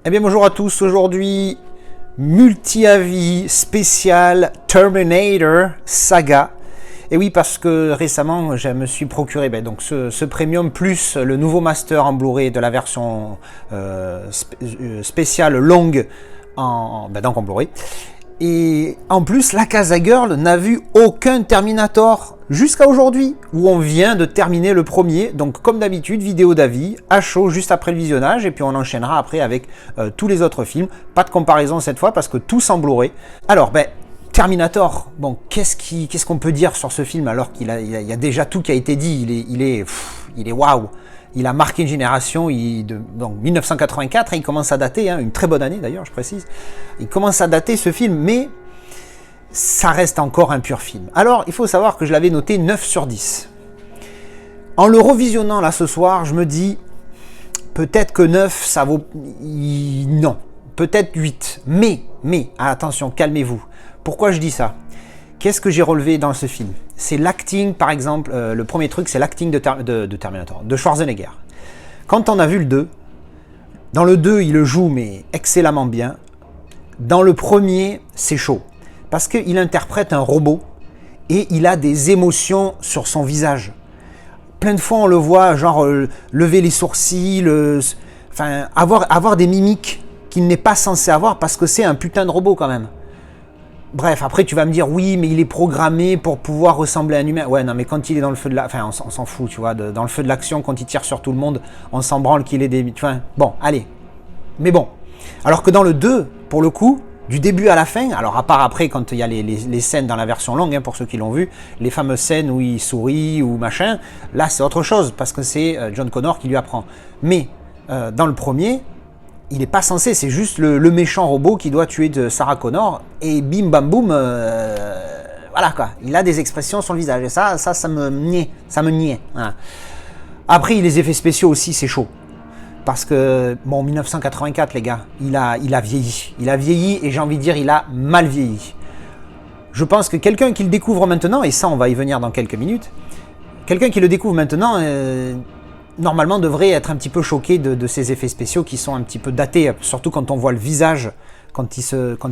Eh bien bonjour à tous, aujourd'hui multi-avis spécial Terminator Saga. Et oui, parce que récemment je me suis procuré donc ce premium plus le nouveau master en Blu-ray de la version spéciale longue donc en Blu-ray. Et en plus, la Casa Girl n'a vu aucun Terminator jusqu'à aujourd'hui, où on vient de terminer le premier. Donc comme d'habitude, vidéo d'avis, à chaud juste après le visionnage, et puis on enchaînera après avec tous les autres films. Pas de comparaison cette fois, parce que tous en Blu-ray. Alors, Terminator, bon, qu'est-ce qu'on peut dire sur ce film alors qu'il y a déjà tout qui a été dit. Il est waouh. Il a marqué une génération, donc 1984, il commence à dater, une très bonne année d'ailleurs, je précise. Il commence à dater ce film, mais ça reste encore un pur film. Alors, il faut savoir que je l'avais noté 9 sur 10. En le revisionnant là ce soir, je me dis, peut-être que 9, ça vaut... Non, peut-être 8. Mais, attention, calmez-vous. Pourquoi je dis ça ? Qu'est-ce que j'ai relevé dans ce film ? C'est l'acting, par exemple, le premier truc, c'est l'acting de Terminator, de Schwarzenegger. Quand on a vu le 2, dans le 2, il le joue, mais excellemment bien. Dans le premier, c'est chaud. Parce qu'il interprète un robot et il a des émotions sur son visage. Plein de fois, on le voit, genre, lever les sourcils, avoir des mimiques qu'il n'est pas censé avoir parce que c'est un putain de robot quand même. Bref, après tu vas me dire, oui, mais il est programmé pour pouvoir ressembler à un humain. Ouais, non, mais quand il est dans le feu de l'action, on s'en fout, tu vois, dans le feu de l'action, quand il tire sur tout le monde, on s'en branle qu'il ait des... Tu vois, bon, allez. Mais bon. Alors que dans le 2, pour le coup, du début à la fin, alors à part après, quand il y a les scènes dans la version longue, pour ceux qui l'ont vu, les fameuses scènes où il sourit ou machin, là c'est autre chose, parce que c'est John Connor qui lui apprend. Mais, dans le premier... il n'est pas censé, c'est juste le méchant robot qui doit tuer de Sarah Connor, et bim bam boum, voilà quoi, il a des expressions sur le visage, et ça me niait. Voilà. Après, les effets spéciaux aussi, c'est chaud. Parce que, 1984, les gars, il a vieilli, et j'ai envie de dire, il a mal vieilli. Je pense que quelqu'un qui le découvre maintenant, et ça on va y venir dans quelques minutes, quelqu'un qui le découvre maintenant... normalement devrait être un petit peu choqué de ces effets spéciaux qui sont un petit peu datés, surtout quand on voit le visage, quand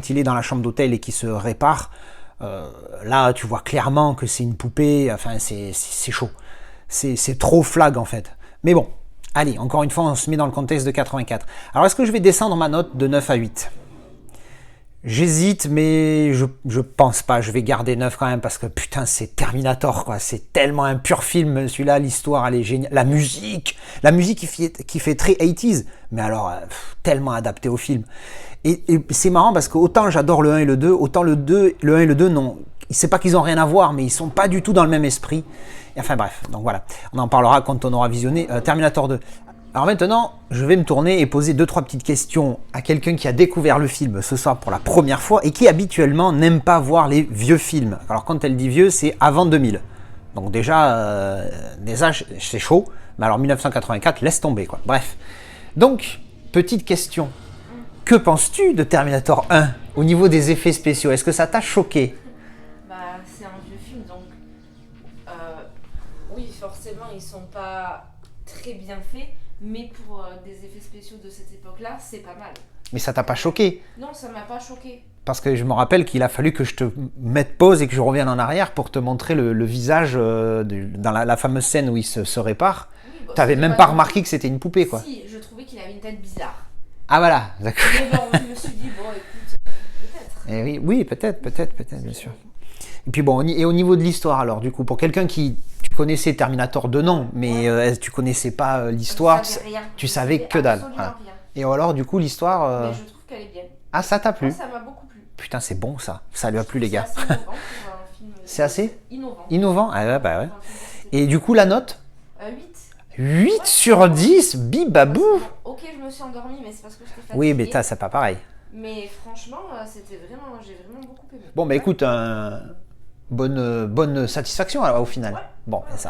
il est dans la chambre d'hôtel et qu'il se répare. Là, tu vois clairement que c'est une poupée, c'est chaud. C'est trop flag en fait. Mais bon, allez, encore une fois, on se met dans le contexte de 84. Alors, est-ce que je vais descendre ma note de 9 à 8 ? J'hésite, mais je pense pas. Je vais garder 9 quand même parce que putain, c'est Terminator, quoi. C'est tellement un pur film, celui-là. L'histoire, elle est géniale. La musique qui fait très 80s, mais alors tellement adapté au film. Et c'est marrant parce que autant j'adore le 1 et le 2, autant le 1 et le 2, non. C'est pas qu'ils ont rien à voir, mais ils sont pas du tout dans le même esprit. Et enfin bref, donc voilà. On en parlera quand on aura visionné Terminator 2. Alors maintenant, je vais me tourner et poser 2-3 petites questions à quelqu'un qui a découvert le film ce soir pour la première fois et qui habituellement n'aime pas voir les vieux films. Alors quand elle dit vieux, c'est avant 2000. Donc déjà c'est chaud. Mais alors 1984, laisse tomber quoi. Bref. Donc, petite question. Que penses-tu de Terminator 1 au niveau des effets spéciaux ? Est-ce que ça t'a choqué ? C'est un vieux film, donc oui, forcément, ils sont pas très bien faits. Mais pour des effets spéciaux de cette époque-là, c'est pas mal. Mais ça t'a pas choqué ? Non, ça m'a pas choqué. Parce que je me rappelle qu'il a fallu que je te mette pause et que je revienne en arrière pour te montrer le visage dans la fameuse scène où il se répare. Oui, t'avais même pas remarqué que c'était une poupée, quoi. Si, je trouvais qu'il avait une tête bizarre. Ah voilà, d'accord. Mais bon, je me suis dit, écoute, peut-être. Et oui, peut-être, bien sûr. Et puis bon, et au niveau de l'histoire alors, du coup, pour quelqu'un qui... Tu connaissais Terminator 2, non, mais tu connaissais pas l'histoire, tu savais que dalle. Voilà. Et alors, du coup, l'histoire... Mais je trouve qu'elle est bien. Ah, ça t'a plu ? Ça m'a beaucoup plu. Putain, c'est bon ça. Ça lui a plu, les gars. C'est assez innovant pour un film. C'est assez innovant. Ah ouais, bah ouais. Et du coup, la note ? 8. 8 sur 10, bibabou. Ok, je me suis endormie, mais c'est parce que j'étais fatiguée. Oui, mais c'est pas pareil. Mais franchement, j'ai vraiment beaucoup aimé. Bon, bah écoute, bonne satisfaction au final. Ouais. Bon, ça,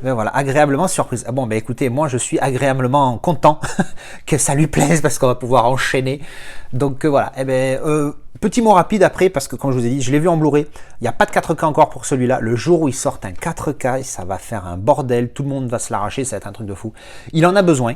voilà, agréablement surprise. Ah bon, bah écoutez, moi je suis agréablement content que ça lui plaise parce qu'on va pouvoir enchaîner. Donc voilà, petit mot rapide après, parce que comme je vous ai dit, je l'ai vu en Blu-ray. Il n'y a pas de 4K encore pour celui-là. Le jour où il sort un 4K, ça va faire un bordel. Tout le monde va se l'arracher, ça va être un truc de fou. Il en a besoin,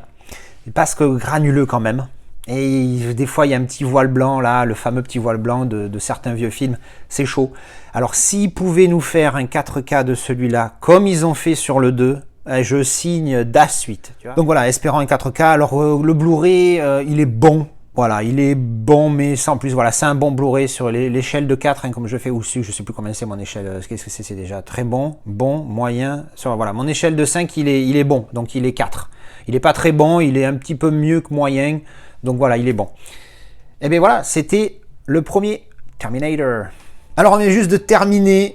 parce que granuleux quand même. Et des fois, il y a un petit voile blanc, là, le fameux petit voile blanc de certains vieux films. C'est chaud. Alors, s'ils pouvaient nous faire un 4K de celui-là, comme ils ont fait sur le 2, je signe d'A-Suite. Donc voilà, espérant un 4K. Alors, le Blu-ray, il est bon. Voilà, il est bon, mais sans plus. Voilà, c'est un bon Blu-ray sur l'échelle de 4, hein, comme je fais aussi. Je sais plus combien c'est mon échelle. Qu'est-ce que c'est déjà très bon, moyen. Voilà, mon échelle de 5, il est bon. Donc, il est 4. Il n'est pas très bon, il est un petit peu mieux que moyen. Donc voilà, il est bon. Et bien voilà, c'était le premier Terminator. Alors on vient juste de terminer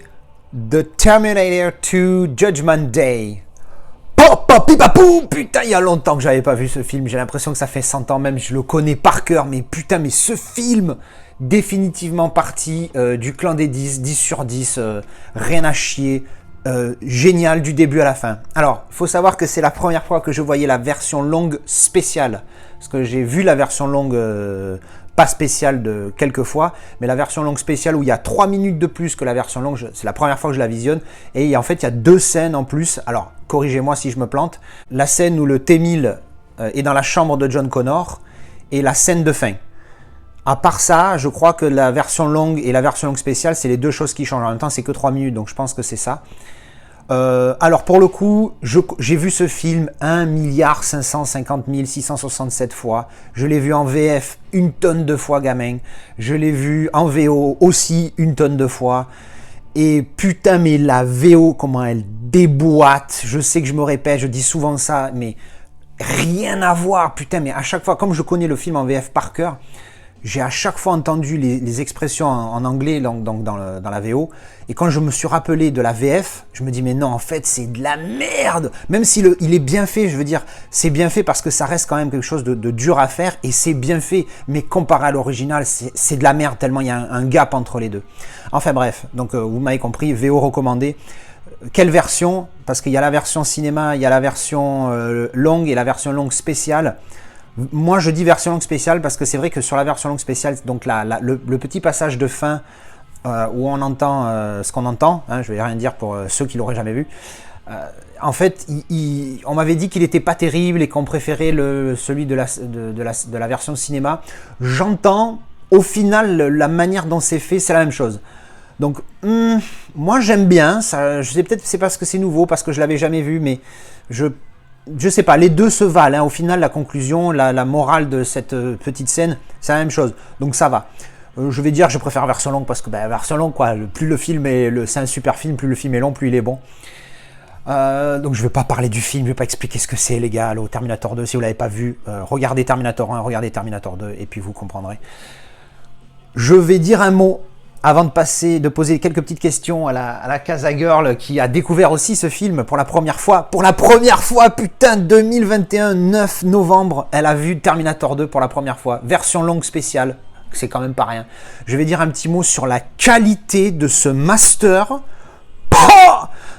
The Terminator 2 Judgment Day. Putain, il y a longtemps que j'avais pas vu ce film. J'ai l'impression que ça fait 100 ans même. Je le connais par cœur. Mais putain, mais ce film, définitivement partie du clan des 10, 10 sur 10, rien à chier. Génial du début à la fin. Alors, il faut savoir que c'est la première fois que je voyais la version longue spéciale. Parce que j'ai vu la version longue pas spéciale de quelques fois, mais la version longue spéciale où il y a 3 minutes de plus que la version longue, c'est la première fois que je la visionne. Et en fait, il y a 2 scènes en plus. Alors, corrigez-moi si je me plante. La scène où le T-1000 est dans la chambre de John Connor et la scène de fin. À part ça, je crois que la version longue et la version longue spéciale, c'est les 2 choses qui changent. En même temps, c'est que 3 minutes, donc je pense que c'est ça. Alors pour le coup, j'ai vu ce film 1 550 667 fois. Je l'ai vu en VF une tonne de fois, gamin. Je l'ai vu en VO aussi une tonne de fois. Et putain, mais la VO, comment elle déboîte. Je sais que je me répète, je dis souvent ça, mais rien à voir. Putain, mais à chaque fois, comme je connais le film en VF par cœur, j'ai à chaque fois entendu les expressions en anglais donc dans la VO. Et quand je me suis rappelé de la VF, je me dis mais non, en fait, c'est de la merde. Même s'il il est bien fait, je veux dire, c'est bien fait parce que ça reste quand même quelque chose de dur à faire et c'est bien fait. Mais comparé à l'original, c'est de la merde tellement il y a un gap entre les deux. Enfin bref, donc vous m'avez compris, VO recommandé. Quelle version? Parce qu'il y a la version cinéma, il y a la version longue et la version longue spéciale. Moi, je dis version longue spéciale parce que c'est vrai que sur la version longue spéciale, donc le petit passage de fin où on entend ce qu'on entend, hein, je vais rien dire pour ceux qui l'auraient jamais vu. En fait, on m'avait dit qu'il n'était pas terrible et qu'on préférait celui de la version cinéma. J'entends, au final, la manière dont c'est fait, c'est la même chose. Donc, moi, j'aime bien. Ça, je sais peut-être c'est parce que c'est nouveau, parce que je l'avais jamais vu, mais je sais pas, les deux se valent. Hein. Au final, la conclusion, la morale de cette petite scène, c'est la même chose. Donc ça va. Je vais dire, je préfère la version longue parce que version longue, quoi. Plus le film c'est un super film, plus le film est long, plus il est bon. Donc je vais pas parler du film, je vais pas expliquer ce que c'est, les gars. Au Terminator 2, si vous l'avez pas vu, regardez Terminator 1, regardez Terminator 2, et puis vous comprendrez. Je vais dire un mot avant de poser quelques petites questions à la Casa Girl qui a découvert aussi ce film pour la première fois. Pour la première fois, putain, 2021, 9 novembre, elle a vu Terminator 2 pour la première fois. Version longue spéciale, c'est quand même pas rien. Je vais dire un petit mot sur la qualité de ce master.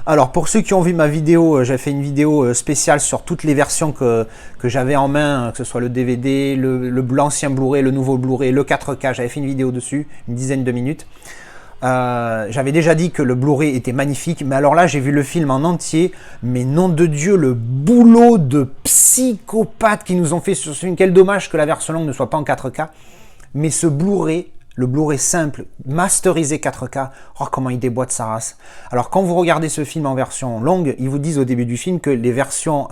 Alors pour ceux qui ont vu ma vidéo, j'ai fait une vidéo spéciale sur toutes les versions que j'avais en main, que ce soit le DVD, l'ancien Blu-ray, le nouveau Blu-ray, le 4K, j'avais fait une vidéo dessus, une dizaine de minutes. J'avais déjà dit que le Blu-ray était magnifique, mais alors là j'ai vu le film en entier, mais nom de Dieu, le boulot de psychopathes qu'ils nous ont fait sur ce film. Quel dommage que la version longue ne soit pas en 4K, mais ce Blu-ray, le Blu-ray simple, masterisé 4K, oh comment il déboîte sa race. Alors quand vous regardez ce film en version longue, ils vous disent au début du film que les versions,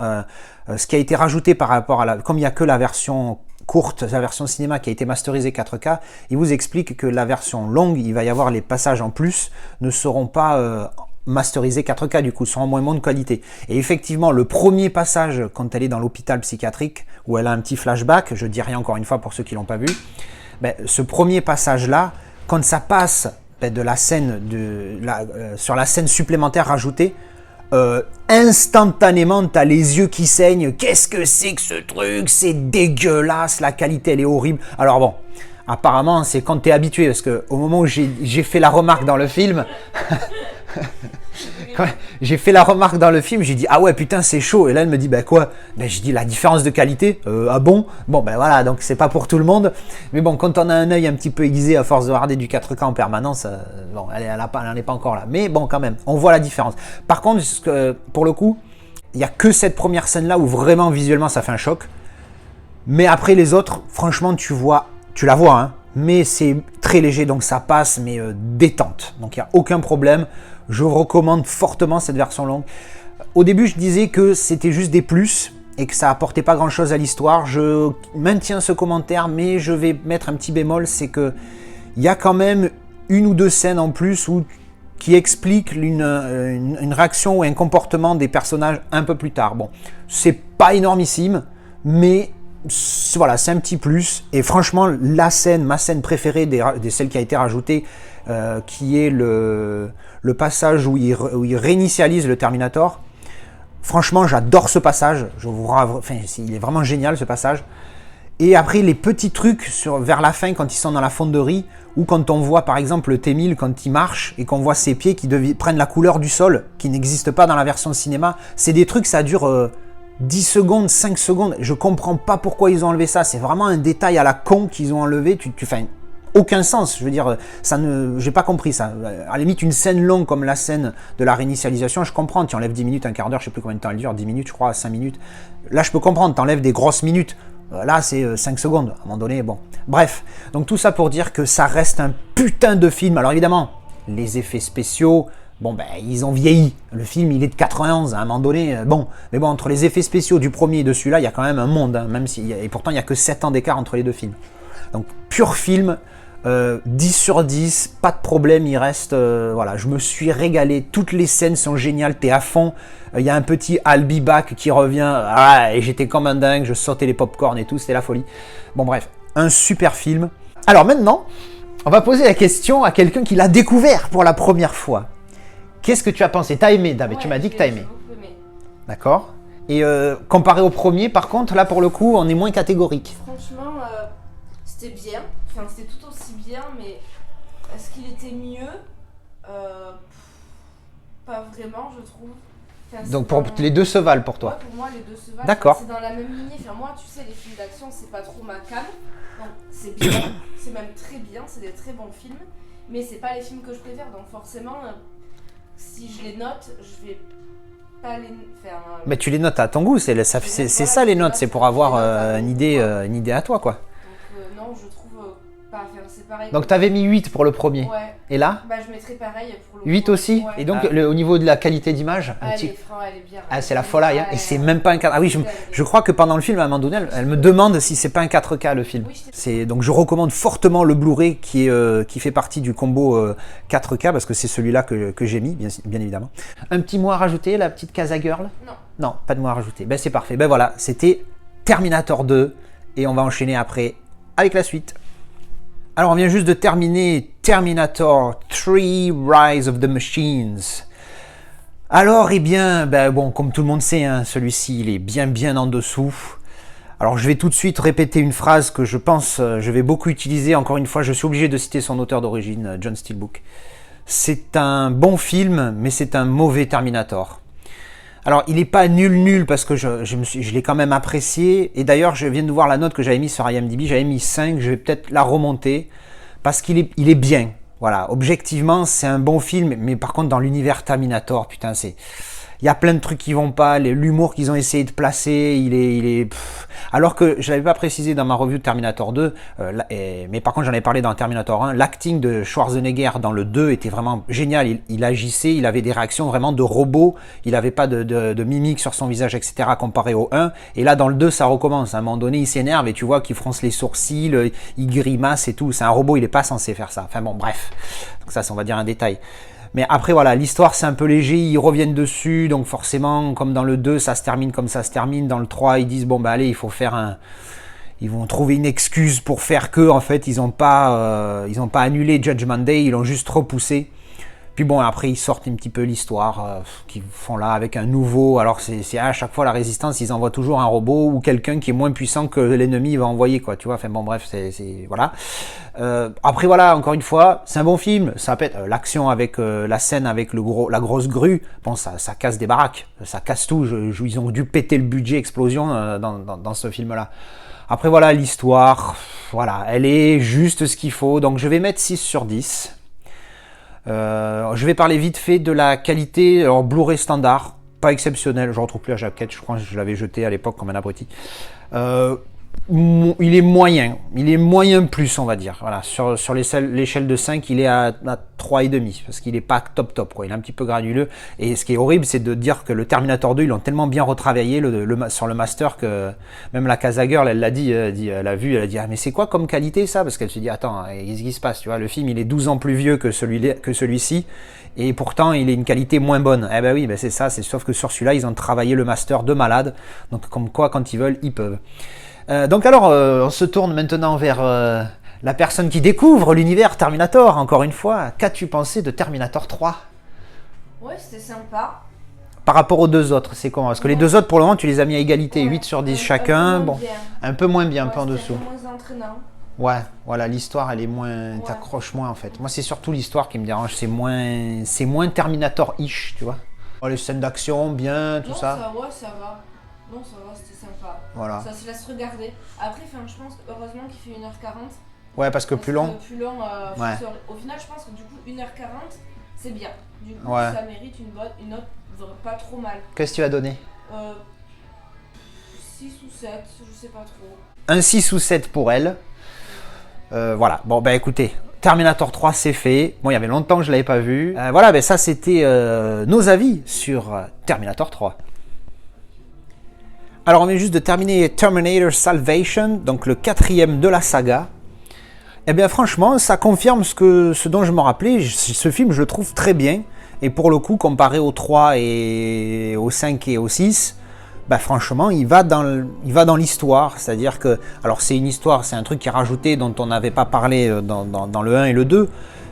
ce qui a été rajouté par rapport à comme il n'y a que la version courte, la version cinéma qui a été masterisée 4K, ils vous expliquent que la version longue, il va y avoir les passages en plus, ne seront pas masterisés 4K, du coup, seront moins bonne qualité. Et effectivement, le premier passage, quand elle est dans l'hôpital psychiatrique, où elle a un petit flashback, je dis rien encore une fois pour ceux qui l'ont pas vu, ce premier passage-là, quand ça passe de la scène sur la scène supplémentaire rajoutée, instantanément, tu as les yeux qui saignent. Qu'est-ce que c'est que ce truc? C'est dégueulasse, la qualité, elle est horrible. Alors bon, apparemment, c'est quand tu es habitué, parce qu'au moment où j'ai fait la remarque dans le film... Quand j'ai fait la remarque dans le film, j'ai dit ah ouais putain c'est chaud, et là elle me dit bah quoi, j'ai dit la différence de qualité, ah bon, voilà, donc c'est pas pour tout le monde, mais bon quand on a un œil un petit peu aiguisé à force de regarder du 4K en permanence, bon elle n'en est pas encore là, mais bon quand même on voit la différence. Par contre pour le coup il y a que cette première scène là où vraiment visuellement ça fait un choc. Mais après les autres, franchement, tu la vois, hein, mais c'est très léger, donc ça passe, mais détente. Donc il n'y a aucun problème. Je vous recommande fortement cette version longue. Au début, je disais que c'était juste des plus et que ça apportait pas grand-chose à l'histoire. Je maintiens ce commentaire, mais je vais mettre un petit bémol, c'est que il y a quand même une ou deux scènes en plus qui expliquent une réaction ou un comportement des personnages un peu plus tard. Bon, c'est pas énormissime, mais voilà, c'est un petit plus. Et franchement, ma scène préférée des celles qui a été rajoutée, qui est le passage où il réinitialise le Terminator. Franchement, j'adore ce passage. Il est vraiment génial ce passage. Et après, les petits trucs vers la fin, quand ils sont dans la fonderie, ou quand on voit par exemple le T-1000 quand il marche et qu'on voit ses pieds qui prennent la couleur du sol, qui n'existe pas dans la version cinéma, c'est des trucs, ça dure 10 secondes, 5 secondes. Je comprends pas pourquoi ils ont enlevé ça. C'est vraiment un détail à la con qu'ils ont enlevé. Aucun sens, je veux dire, j'ai pas compris ça. À la limite, une scène longue comme la scène de la réinitialisation, je comprends, tu enlèves 10 minutes, un quart d'heure, je sais plus combien de temps elle dure, 10 minutes, je crois, 5 minutes. Là, je peux comprendre, tu enlèves des grosses minutes. Là, c'est 5 secondes, à un moment donné, bon. Bref, donc tout ça pour dire que ça reste un putain de film. Alors évidemment, les effets spéciaux, bon, ben, ils ont vieilli. Le film, il est de 91, à un moment donné, bon. Mais bon, entre les effets spéciaux du premier et de celui-là, il y a quand même un monde, hein, et pourtant, il n'y a que 7 ans d'écart entre les deux films. Donc, pur film. 10 sur 10, pas de problème, il reste, voilà, je me suis régalé, toutes les scènes sont géniales, t'es à fond, il y a un petit I'll be back qui revient, et j'étais comme un dingue, je sautais les popcorn et tout, c'était la folie. Bon bref, un super film. Alors maintenant, on va poser la question à quelqu'un qui l'a découvert pour la première fois. Qu'est-ce que tu as pensé? T'as aimé, David? Tu m'as dit que t'as aimé. D'accord. Et comparé au premier, par contre, là pour le coup, on est moins catégorique. Franchement, c'était bien, enfin c'était tout aussi bien, mais est-ce qu'il était mieux? Pas vraiment, je trouve. Enfin, donc les deux se valent pour toi? Ouais, pour moi les deux se valent. D'accord. C'est dans la même lignée. Enfin, moi, tu sais, les films d'action, c'est pas trop ma came. Donc c'est bien, c'est même très bien, c'est des très bons films, mais c'est pas les films que je préfère. Donc forcément, si je les note, je vais pas les faire. Mais tu les notes à ton goût, c'est ça les notes, c'est pour avoir une idée à toi, quoi. Non, je trouve pas. Enfin, c'est pareil. Donc t'avais mis 8 pour le premier. Ouais. Et là? Bah, je mettrais pareil pour le 8 aussi. Ouais. Et donc au niveau de la qualité d'image, elle est bien. Ah, c'est la folie, hein. Et c'est même pas un 4K. Ah oui, je crois que pendant le film, à un moment donné, elle me demande si c'est pas un 4K le film. Oui, donc je recommande fortement le Blu-ray qui fait partie du combo 4K parce que c'est celui-là que j'ai mis, bien évidemment. Un petit mot à rajouter, la petite Casa Girl? Non. Non, pas de mot à rajouter. Ben c'est parfait. Ben voilà, c'était Terminator 2 et on va enchaîner après avec la suite. Alors on vient juste de terminer Terminator 3 Rise of the Machines. Alors eh bien, ben bon, comme tout le monde sait, hein, celui-ci il est bien en dessous. Alors je vais tout de suite répéter une phrase que je pense je vais beaucoup utiliser. Encore une fois, je suis obligé de citer son auteur d'origine, John Steelbook. C'est un bon film, mais c'est un mauvais Terminator. Alors, il n'est pas nul parce que je l'ai quand même apprécié. Et d'ailleurs, je viens de voir la note que j'avais mise sur IMDb. J'avais mis 5, je vais peut-être la remonter. Parce qu'il est bien. Voilà, objectivement, c'est un bon film. Mais par contre, dans l'univers Terminator, putain, il y a plein de trucs qui vont pas. L'humour qu'ils ont essayé de placer, il est alors que je l'avais pas précisé dans ma review de Terminator 2, mais par contre j'en ai parlé dans Terminator 1, l'acting de Schwarzenegger dans le 2 était vraiment génial. Il agissait, il avait des réactions vraiment de robot, il avait pas de mimique sur son visage, etc. comparé au 1. Et là dans le 2 ça recommence. À un moment donné il s'énerve et tu vois qu'il fronce les sourcils, il grimace et tout. C'est un robot, il est pas censé faire ça. Enfin bon, bref. Donc ça, on va dire un détail. Mais après, voilà, l'histoire, c'est un peu léger, ils reviennent dessus, donc forcément, comme dans le 2, ça se termine comme ça se termine. Dans le 3, ils disent, bon, bah allez, il faut faire ils vont trouver une excuse pour faire que, en fait, ils n'ont pas annulé Judgment Day, ils l'ont juste repoussé. Puis bon, après, ils sortent un petit peu l'histoire qu'ils font là avec un nouveau. Alors, c'est à chaque fois la résistance, ils envoient toujours un robot ou quelqu'un qui est moins puissant que l'ennemi va envoyer, quoi. Tu vois, enfin bon, bref, voilà. Après, voilà, encore une fois, c'est un bon film. Ça pète. L'action avec la scène avec la grosse grue, bon, ça casse des baraques, ça casse tout. Ils ont dû péter le budget explosion dans ce film-là. Après, voilà, l'histoire, voilà, elle est juste ce qu'il faut. Donc, je vais mettre 6 sur 10. Je vais parler vite fait de la qualité. Alors Blu-ray standard, pas exceptionnel, je retrouve plus la jaquette, je crois que je l'avais jeté à l'époque comme un abruti. il est moyen. Il est moyen plus, on va dire. Voilà, sur l'échelle de 5, il est à 3,5 parce qu'il n'est pas top, quoi. Il est un petit peu granuleux. Et ce qui est horrible, c'est de dire que le Terminator 2, ils l'ont tellement bien retravaillé sur le master que même la Casa Girl, elle l'a dit, elle a vu, elle a dit, ah, mais c'est quoi comme qualité ça? Parce qu'elle se dit, attends, qu'est-ce qui se passe? Tu vois, le film, il est 12 ans plus vieux que celui-ci. Et pourtant, il est une qualité moins bonne. Eh ben oui, ben c'est ça. Sauf que sur celui-là, ils ont travaillé le master de malade. Donc, comme quoi, quand ils veulent, ils peuvent. Donc alors, on se tourne maintenant vers la personne qui découvre l'univers Terminator, encore une fois. Qu'as-tu pensé de Terminator 3? Ouais, c'était sympa. Par rapport aux deux autres, c'est comment? Parce que les deux autres, pour le moment, tu les as mis à égalité, 8 sur 10 chacun. Bon, un peu moins bien, un peu en dessous. Un peu moins entraînant. Ouais, voilà, l'histoire, elle est moins... T'accroches moins, en fait. Moi, c'est surtout l'histoire qui me dérange. C'est moins Terminator-ish, tu vois. Oh, les scènes d'action, bien, tout ça. Ça va. Non, ça va, c'était sympa. Voilà. Ça se laisse regarder. Après, je pense heureusement qu'il fait 1h40. Ouais, parce que plus long. Plus long, ouais. Au final, je pense que du coup, 1h40, c'est bien. Du coup, ouais. Ça mérite une note pas trop mal. Qu'est-ce que tu vas donner? 6 ou 7, je sais pas trop. Un 6 ou 7 pour elle. Voilà, bon, bah écoutez, Terminator 3, c'est fait. Bon, il y avait longtemps que je ne l'avais pas vu. Voilà, ben ça, c'était nos avis sur Terminator 3. Alors, on vient juste de terminer Terminator Salvation, donc le 4e de la saga. Eh bien, franchement, ça confirme ce dont je me rappelais. Ce film, je le trouve très bien. Et pour le coup, comparé au 3 et au 5 et au 6, bah franchement, il va dans l'histoire. C'est-à-dire que, alors c'est une histoire, c'est un truc qui est rajouté dont on n'avait pas parlé dans le 1 et le 2.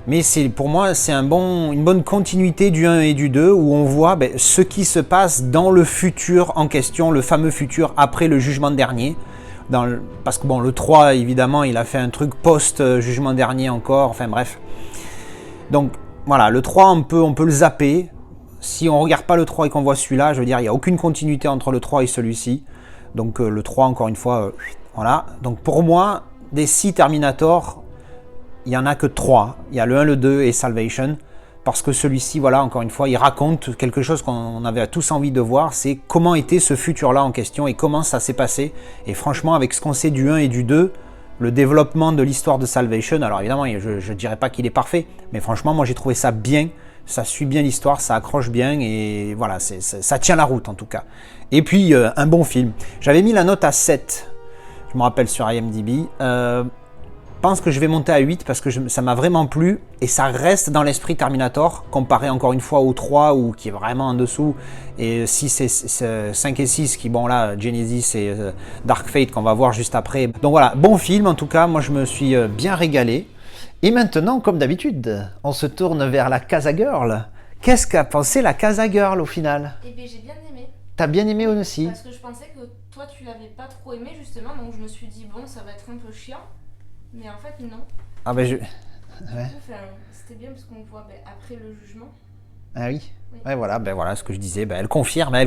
Mais pour moi, c'est une bonne continuité du 1 et du 2 où on voit ce qui se passe dans le futur en question, le fameux futur après le jugement dernier. Parce que bon, le 3, évidemment, il a fait un truc post-jugement dernier encore, enfin bref. Donc voilà, le 3, on peut le zapper. Si on ne regarde pas le 3 et qu'on voit celui-là, je veux dire, il n'y a aucune continuité entre le 3 et celui-ci. Donc le 3, encore une fois, voilà. Donc pour moi, des 6 Terminator, il n'y en a que 3. Il y a le 1, le 2 et Salvation. Parce que celui-ci, voilà, encore une fois, il raconte quelque chose qu'on avait tous envie de voir. C'est comment était ce futur-là en question et comment ça s'est passé. Et franchement, avec ce qu'on sait du 1 et du 2, le développement de l'histoire de Salvation, alors évidemment, je ne dirais pas qu'il est parfait, mais franchement, moi j'ai trouvé ça bien. Ça suit bien l'histoire, ça accroche bien et voilà, ça tient la route en tout cas. Et puis, un bon film. J'avais mis la note à 7, je me rappelle sur IMDb. Je pense que je vais monter à 8 parce que ça m'a vraiment plu et ça reste dans l'esprit Terminator comparé encore une fois au 3 qui est vraiment en dessous et 5 et 6 qui bon là Genesis et Dark Fate qu'on va voir juste après. Donc voilà, bon film en tout cas, moi je me suis bien régalé. Et maintenant, comme d'habitude, on se tourne vers la Casa Girl. Qu'est-ce qu'a pensé la Casa Girl au final? Eh bien j'ai bien aimé. T'as bien aimé aussi? Parce que je pensais que toi tu l'avais pas trop aimé justement, donc je me suis dit bon ça va être un peu chiant. Mais en fait, non. Ah ben je... Ouais. C'était bien parce qu'on voit après le jugement. Ah oui. Ouais, voilà, voilà ce que je disais. Elle confirme.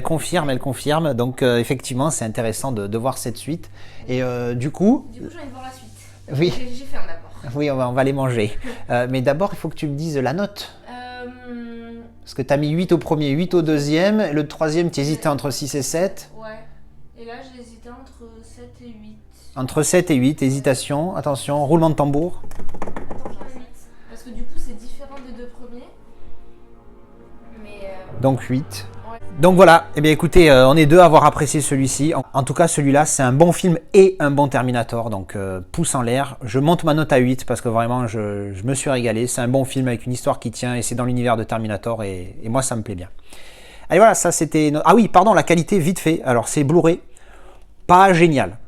Donc effectivement, c'est intéressant de voir cette suite. Et du coup... Du coup, j'ai envie de voir la suite. Oui. J'ai fait un d'abord. Oui, on va les manger. Mais d'abord, il faut que tu me dises la note. Parce que tu as mis 8 au premier, 8 au deuxième. Le troisième, tu hésitais entre 6 et 7. Ouais. Et là, j'hésitais entre 7 et 8. Entre 7 et 8, hésitation, attention, roulement de tambour. Attends, j'ai 8. Parce que du coup, c'est différent des deux premiers. Mais donc 8. Ouais. Donc voilà, eh bien écoutez, on est deux à avoir apprécié celui-ci. En tout cas, celui-là, c'est un bon film et un bon Terminator. Donc pouce en l'air. Je monte ma note à 8 parce que vraiment, je me suis régalé. C'est un bon film avec une histoire qui tient et c'est dans l'univers de Terminator et moi, ça me plaît bien. Allez voilà, ça c'était... Ah oui, pardon, la qualité, vite fait. Alors c'est Blu-ray, pas génial.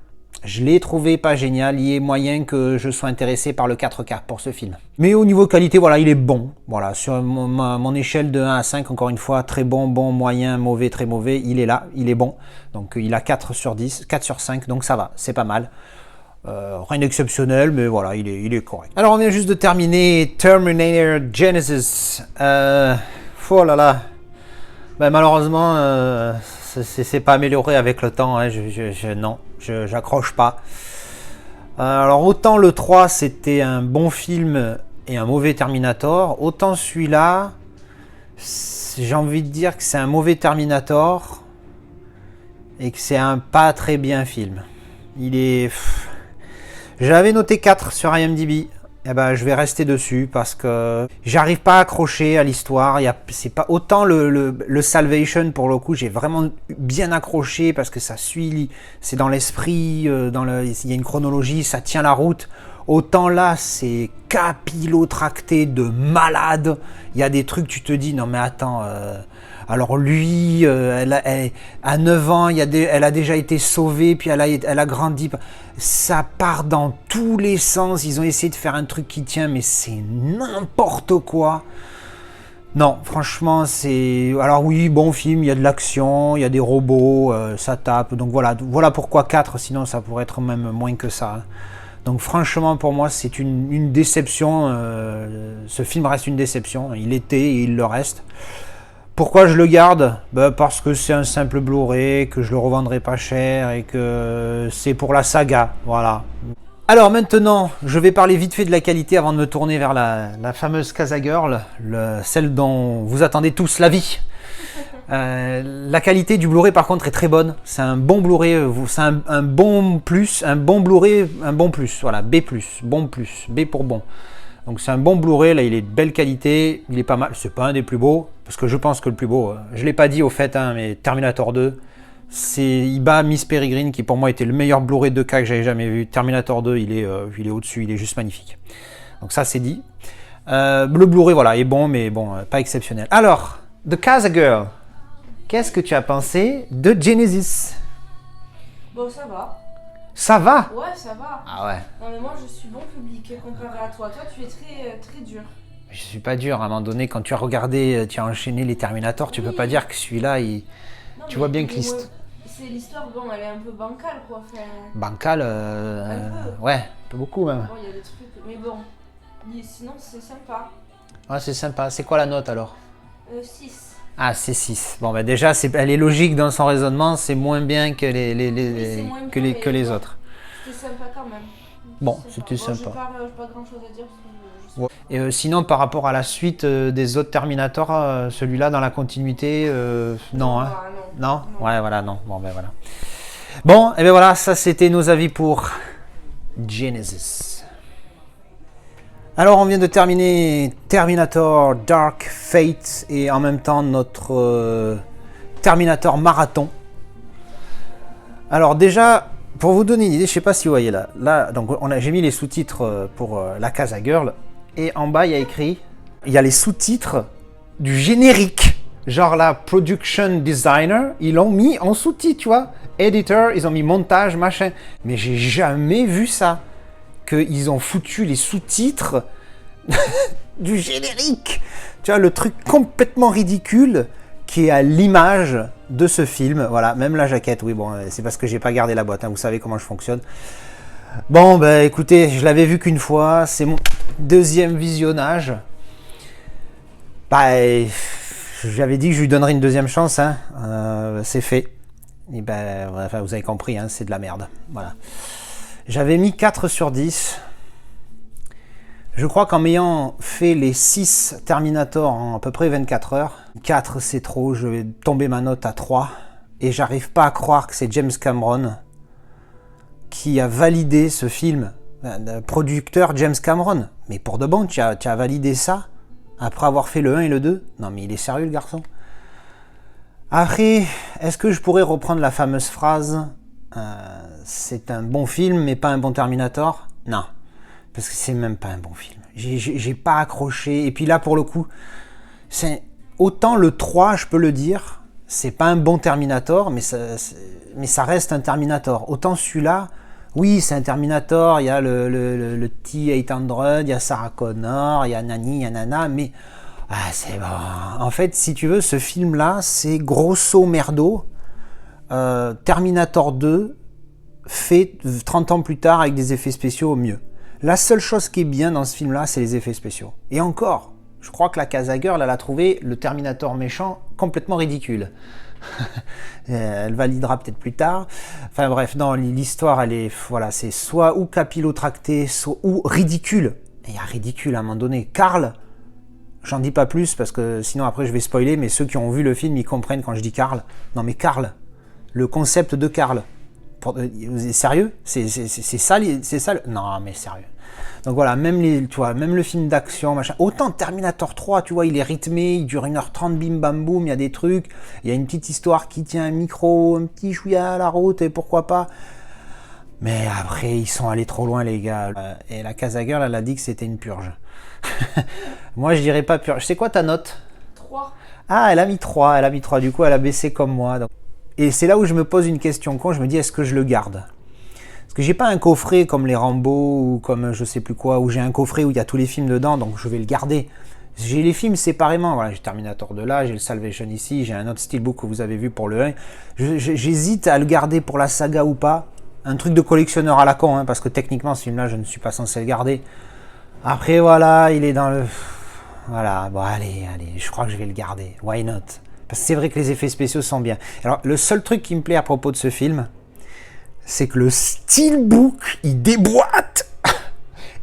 Je l'ai trouvé pas génial, il est moyen que je sois intéressé par le 4K pour ce film. Mais au niveau qualité, voilà, il est bon. Voilà, sur mon échelle de 1 à 5, encore une fois, très bon, moyen, mauvais, très mauvais, il est là, il est bon. Donc il a 4 sur 10, 4 sur 5, donc ça va, c'est pas mal. Rien d'exceptionnel, mais voilà, il est correct. Alors on vient juste de terminer Terminator Genesis. Oh là là. Malheureusement, c'est pas amélioré avec le temps, hein. Non, j'accroche pas. Alors autant le 3 c'était un bon film et un mauvais Terminator, autant celui-là, j'ai envie de dire que c'est un mauvais Terminator et que c'est un pas très bien film. Il est... J'avais noté 4 sur IMDb. Eh ben, je vais rester dessus parce que j'arrive pas à accrocher à l'histoire. C'est pas autant le Salvation pour le coup, j'ai vraiment bien accroché parce que ça suit, c'est dans l'esprit, il y a une chronologie, ça tient la route. Autant là, c'est capillotracté de malade. Il y a des trucs, tu te dis, non mais attends, alors lui, à 9 ans, elle a déjà été sauvée, puis elle a grandi. Ça part dans tous les sens. Ils ont essayé de faire un truc qui tient, mais c'est n'importe quoi. Non, franchement, c'est... Alors oui, bon film, il y a de l'action, il y a des robots, ça tape. Donc voilà pourquoi 4, sinon ça pourrait être même moins que ça. Donc franchement, pour moi, c'est une déception. Ce film reste une déception. Il était et il le reste. Pourquoi je le garde? Parce que c'est un simple Blu-ray, que je le revendrai pas cher et que c'est pour la saga. Voilà. Alors maintenant, je vais parler vite fait de la qualité avant de me tourner vers la fameuse Casa Girl, celle dont vous attendez tous la vie. La qualité du Blu-ray par contre est très bonne. C'est un bon Blu-ray, c'est un bon plus, un bon Blu-ray, un bon plus. Voilà, B+, bon plus, B pour bon. Donc c'est un bon Blu-ray, là il est de belle qualité, il est pas mal, c'est pas un des plus beaux, parce que je pense que le plus beau, je l'ai pas dit au fait, hein, mais Terminator 2, il bat Miss Peregrine qui pour moi était le meilleur Blu-ray 2K que j'avais jamais vu. Terminator 2 il est au-dessus, il est juste magnifique. Donc ça c'est dit. Le Blu-ray voilà est bon, mais bon, pas exceptionnel. Alors, The Casa Girl, qu'est-ce que tu as pensé de Genesis? Bon, ça va. Ça va? Ouais, ça va. Ah ouais. Non, mais moi, je suis bon public comparé à toi. Toi, tu es très, très dur. Je suis pas dur, à un moment donné, quand tu as regardé, tu as enchaîné les Terminators, tu peux pas dire que celui-là, tu vois bien que l'histoire... C'est l'histoire, bon, elle est un peu bancale, quoi. Enfin... Bancale, ouais, un peu beaucoup même. Bon, il y a des trucs, mais bon, sinon, c'est sympa. Ouais, c'est sympa. C'est quoi la note alors? 6. Ah, c'est 6. Bon, ben déjà, elle est logique dans son raisonnement, c'est moins bien que les autres. C'était sympa quand même. Bon, c'était sympa. J'ai pas grand chose à dire. Et sinon, par rapport à la suite des autres Terminator, celui-là dans la continuité, non, hein? Non. Ouais, voilà, non. Bon, ben voilà. Bon, et ben voilà, ça c'était nos avis pour Genesis. Alors, on vient de terminer Terminator Dark Fate et en même temps notre Terminator Marathon. Alors déjà, pour vous donner une idée, je sais pas si vous voyez là donc j'ai mis les sous-titres pour la Casa Girl et en bas il y a écrit, il y a les sous-titres du générique. Genre la production designer, ils l'ont mis en sous-titres, tu vois. Editor, ils ont mis montage, machin. Mais j'ai jamais vu ça. Qu'ils ont foutu les sous-titres du générique. Tu vois, le truc complètement ridicule qui est à l'image de ce film. Voilà, même la jaquette, oui, bon, c'est parce que j'ai pas gardé la boîte, hein, vous savez comment je fonctionne. Bon, ben écoutez, je l'avais vu qu'une fois, c'est mon deuxième visionnage. Bah, j'avais dit que je lui donnerais une deuxième chance, hein. C'est fait. Et ben, enfin, vous avez compris, hein, c'est de la merde. Voilà. J'avais mis 4 sur 10. Je crois qu'en m'ayant fait les 6 Terminator en à peu près 24 heures, 4 c'est trop, je vais tomber ma note à 3. Et j'arrive pas à croire que c'est James Cameron qui a validé ce film. Le producteur James Cameron. Mais pour de bon, tu as validé ça après avoir fait le 1 et le 2? Non mais il est sérieux le garçon. Après, est-ce que je pourrais reprendre la fameuse phrase c'est un bon film mais pas un bon Terminator? Non, parce que c'est même pas un bon film. J'ai pas accroché. Et puis là pour le coup, c'est autant le 3 je peux le dire, c'est pas un bon Terminator, mais ça reste un Terminator. Autant celui-là, oui c'est un Terminator, il y a le T-800, il y a Sarah Connor, il y a Nani, il y a Nana, mais c'est bon. En fait, si tu veux, ce film-là, c'est grosso merdo Terminator 2 fait 30 ans plus tard avec des effets spéciaux au mieux. La seule chose qui est bien dans ce film-là, c'est les effets spéciaux. Et encore, je crois que la Casa Girl, elle a trouvé le Terminator méchant complètement ridicule. Elle validera peut-être plus tard. Enfin bref, non, l'histoire, elle est, voilà, c'est soit ou capillotracté, soit ou ridicule. Et il y a ridicule à un moment donné. Carl, j'en dis pas plus parce que sinon après je vais spoiler, mais ceux qui ont vu le film, ils comprennent quand je dis Carl. Non mais Carl, le concept de Carl. Sérieux? C'est ça, c'est ça non, mais sérieux. Donc voilà, même, tu vois, même le film d'action, machin. Autant Terminator 3, tu vois, il est rythmé, il dure 1h30, bim bam boum, il y a des trucs, il y a une petite histoire qui tient un micro, un petit chouïa à la route, et pourquoi pas. Mais après, ils sont allés trop loin, les gars. Et la Casa Girl, elle a dit que c'était une purge. Moi, je dirais pas purge. C'est quoi ta note? 3. Ah, elle a mis 3, elle a mis 3. Du coup, elle a baissé comme moi. Donc. Et c'est là où je me pose une question con. Je me dis, est-ce que je le garde? Parce que j'ai pas un coffret comme les Rambo ou comme je sais plus quoi, où j'ai un coffret où il y a tous les films dedans, donc je vais le garder. J'ai les films séparément. Voilà, j'ai Terminator 2 là, j'ai le Salvation ici, j'ai un autre steelbook que vous avez vu pour le 1. J'hésite à le garder pour la saga ou pas. Un truc de collectionneur à la con, hein, parce que techniquement, ce film-là, je ne suis pas censé le garder. Après, voilà, il est dans le... Voilà, bon, allez, je crois que je vais le garder. Why not? Parce que c'est vrai que les effets spéciaux sont bien. Alors, le seul truc qui me plaît à propos de ce film, c'est que le steelbook, il déboîte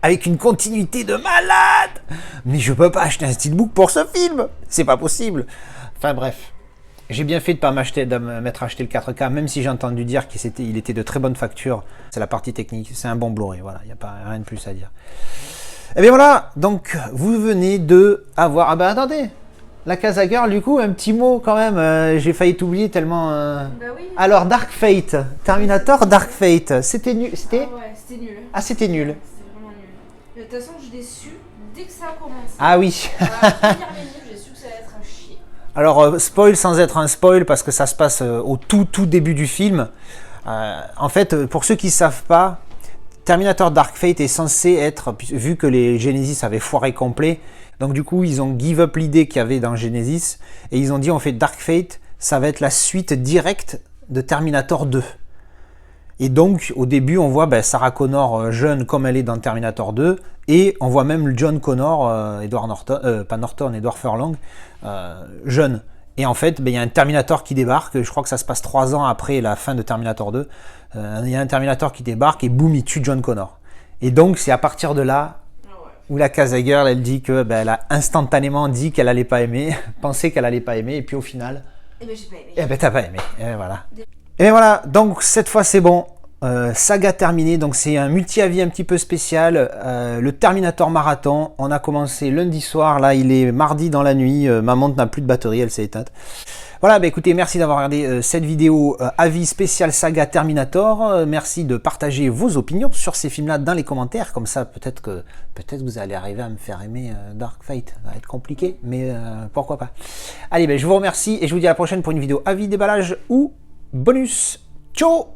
avec une continuité de malade. Mais je peux pas acheter un steelbook pour ce film. C'est pas possible. Enfin, bref. J'ai bien fait de ne pas m'être acheté le 4K, même si j'ai entendu dire qu'il était de très bonne facture. C'est la partie technique, c'est un bon Blu-ray, voilà, il n'y a pas rien de plus à dire. Et bien voilà, donc vous venez de avoir... Ah ben attendez, la Casa Girl, du coup, un petit mot quand même, j'ai failli t'oublier tellement... Bah oui. Alors, Dark Fate, Terminator Dark Fate, c'était nul, c'était... Ah ouais, c'était nul. Ah, c'était nul. C'était vraiment nul. Mais de toute façon, je l'ai su dès que ça a commencé. Ah oui. À la première minute, j'ai su que ça allait être un chier. Alors, spoil sans être un spoil, parce que ça se passe au tout début du film. En fait, pour ceux qui ne savent pas, Terminator Dark Fate est censé être, vu que les Genesis avaient foiré complet, donc du coup, ils ont give up l'idée qu'il y avait dans Genesis, et ils ont dit, on fait Dark Fate, ça va être la suite directe de Terminator 2. Et donc, au début, on voit Sarah Connor jeune comme elle est dans Terminator 2, et on voit même John Connor, Edward Norton, pas Norton, Edward Furlong, jeune. Et en fait, il y a un Terminator qui débarque, je crois que ça se passe 3 ans après la fin de Terminator 2, il y a un Terminator qui débarque, et boum, il tue John Connor. Et donc, c'est à partir de là, où la Casa Girl, elle dit que, elle a instantanément dit qu'elle allait pas aimer, pensait qu'elle allait pas aimer, et puis au final... Eh ben j'ai pas aimé. Eh ben t'as pas aimé, et voilà. Et voilà, donc cette fois c'est bon, saga terminée, donc c'est un multi-avis un petit peu spécial, le Terminator Marathon, on a commencé lundi soir, là il est mardi dans la nuit, ma montre n'a plus de batterie, elle s'est éteinte. Voilà, écoutez, merci d'avoir regardé cette vidéo avis spécial saga Terminator, merci de partager vos opinions sur ces films-là dans les commentaires, comme ça peut-être que vous allez arriver à me faire aimer Dark Fate, ça va être compliqué, mais pourquoi pas. Allez, je vous remercie et je vous dis à la prochaine pour une vidéo avis, déballage ou bonus. Ciao!